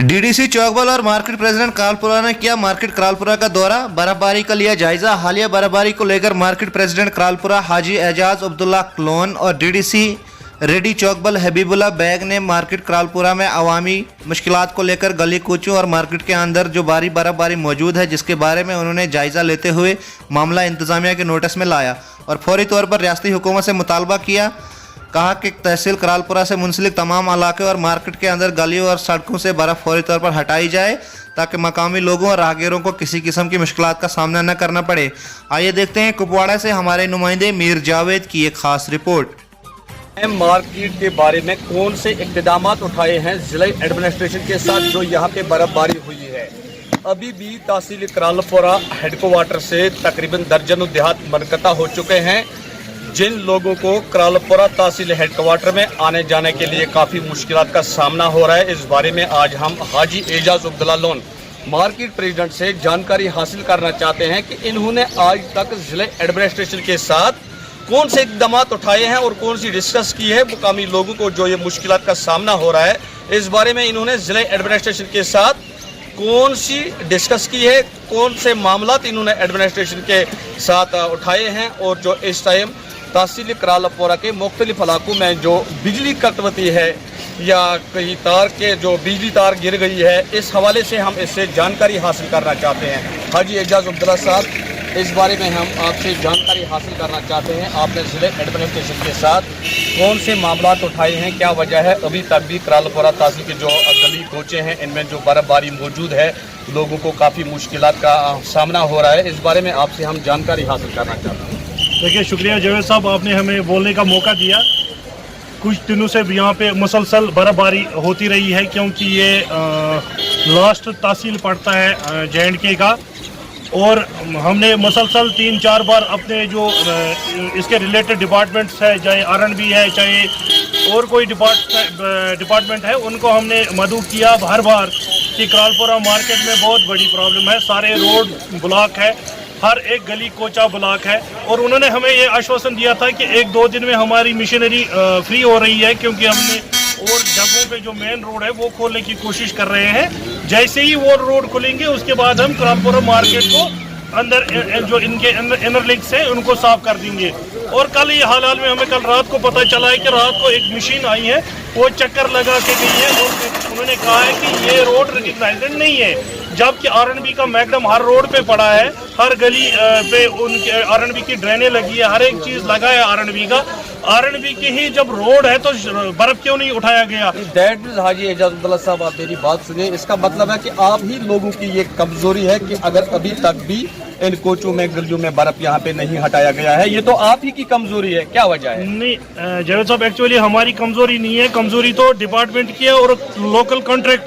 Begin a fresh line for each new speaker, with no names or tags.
DDC चौकबल और market president Karalpura ने किया मार्केट करालपुरा का दौरा, बर्फबारी का लिया जायजा। हालिया बर्फबारी को लेकर मार्केट प्रेसिडेंट करालपुरा हाजी एजाज अब्दुल्ला क्लोन और डीडीसी रेडी चौकबल हबीबुल्ला बैग ने मार्केट करालपुरा में अवामी मुश्किलात को लेकर गली कूचों और मार्केट के अंदर जो भारी बर्फबारी मौजूद है, जिसके बारे में उन्होंने जायजा लेते हुए मामला इंतजामिया के नोटिस में लाया और फौरी तौर पर रियासती हुकूमत से मुतालबा किया। कहा कि तहसील करालपुरा से मुंसलिक तमाम इलाके और मार्केट के अंदर गलियों और सड़कों से बर्फ़ फौरी तौर पर हटाई जाए ताकि मकामी लोगों और राहगीरों को किसी किस्म की मुश्किलात का सामना न करना पड़े। आइए देखते हैं कुपवाड़ा से हमारे नुमाइंदे मीर जावेद की एक खास रिपोर्ट।
मार्केट के बारे में कौन से इक़दाम उठाए हैं जिला एडमिनिस्ट्रेशन के साथ जो यहाँ पे बर्फबारी हुई है। अभी भी तहसील करालपुरा हेडक्वार्टर से तकरीबन दर्जनों देहात मुनक़ता हो चुके हैं, जिन लोगों को करालपुरा तहसील हेडक्वार्टर में आने जाने के लिए काफ़ी मुश्किलात का सामना हो रहा है। इस बारे में आज हम हाजी एजाज अब्दुल्ला लोन मार्केट प्रेसिडेंट से जानकारी हासिल करना चाहते हैं कि इन्होंने आज तक जिला एडमिनिस्ट्रेशन के साथ कौन से इक़दाम उठाए हैं और कौन सी डिस्कस की है मुकामी लोगों को जो ये मुश्किलात का सामना हो रहा है। इस बारे में इन्होंने जिला एडमिनिस्ट्रेशन के साथ कौन सी डिस्कस की है, कौन से मामलात इन्होंने एडमिनिस्ट्रेशन के साथ उठाए हैं और जो इस टाइम तहसील करालपुरा के मुख्तलिफ इलाकों में जो बिजली कटौती है या कहीं तार के जो बिजली तार गिर गई है, इस हवाले से हम इससे जानकारी हासिल करना चाहते हैं। हाजी एजाज अब्दुल्ला साहब, इस बारे में हम आपसे जानकारी हासिल करना चाहते हैं। आपने जिले एडमिनिस्ट्रेशन के साथ कौन से मामलात उठाए हैं, क्या वजह है अभी तक भी करालपुरा तहसील के जो गली कोचे हैं इनमें जो बर्फबारी मौजूद है, लोगों को काफ़ी मुश्किलात का सामना हो रहा है। इस बारे में आपसे हम जानकारी हासिल करना चाहते हैं।
देखिए, शुक्रिया जावेद साहब, आपने हमें बोलने का मौका दिया। कुछ दिनों से यहाँ पे मुसलसल बर्फबारी होती रही है क्योंकि ये लास्ट तहसील पड़ता है J&K का, और हमने मुसलसल 3-4 बार अपने जो इसके रिलेटेड डिपार्टमेंट्स है, चाहे R&B है, चाहे और कोई डिपार्टमेंट है, उनको हमने मदऊ किया हर बार कि करालपुरा मार्केट में बहुत बड़ी प्रॉब्लम है, सारे रोड ब्लॉक है, हर एक गली कोचा ब्लॉक है। और उन्होंने हमें ये आश्वासन दिया था कि 1-2 दिन में हमारी मशीनरी फ्री हो रही है क्योंकि हमने और जगहों पे जो मेन रोड है वो खोलने की कोशिश कर रहे हैं। जैसे ही वो रोड खुलेंगे उसके बाद हम करालपुरा मार्केट को अंदर जो इनके इनर लिंक्स हैं उनको साफ कर देंगे। और कल ये हाल में हमें कल रात को पता चला है कि रात को एक मशीन आई है, वो चक्कर लगा के गई है और उन्होंने कहा है कि ये रोड रिकग्नाइज्ड नहीं है, जबकि R&B का मैकडम हर रोड पे पड़ा है, हर गली पे उनके R&B की ड्रेनें लगी है, हर एक चीज़ लगा है R&B का। R&B की ही जब रोड है तो बर्फ क्यों नहीं उठाया गया?
दैट मीन्स हाजी एजाज अब्दुल्ला साहब, आप मेरी बात सुनिए, इसका मतलब है कि आप ही लोगों की ये कमजोरी है कि अगर अभी तक भी इन कोचों में गलियों में बर्फ यहाँ पे नहीं हटाया गया है, ये तो आप ही की कमजोरी है, क्या वजह है?
नहीं जावेद साहब, एक्चुअली हमारी कमजोरी नहीं है, कमजोरी तो डिपार्टमेंट की है और लोकल कॉन्ट्रैक्ट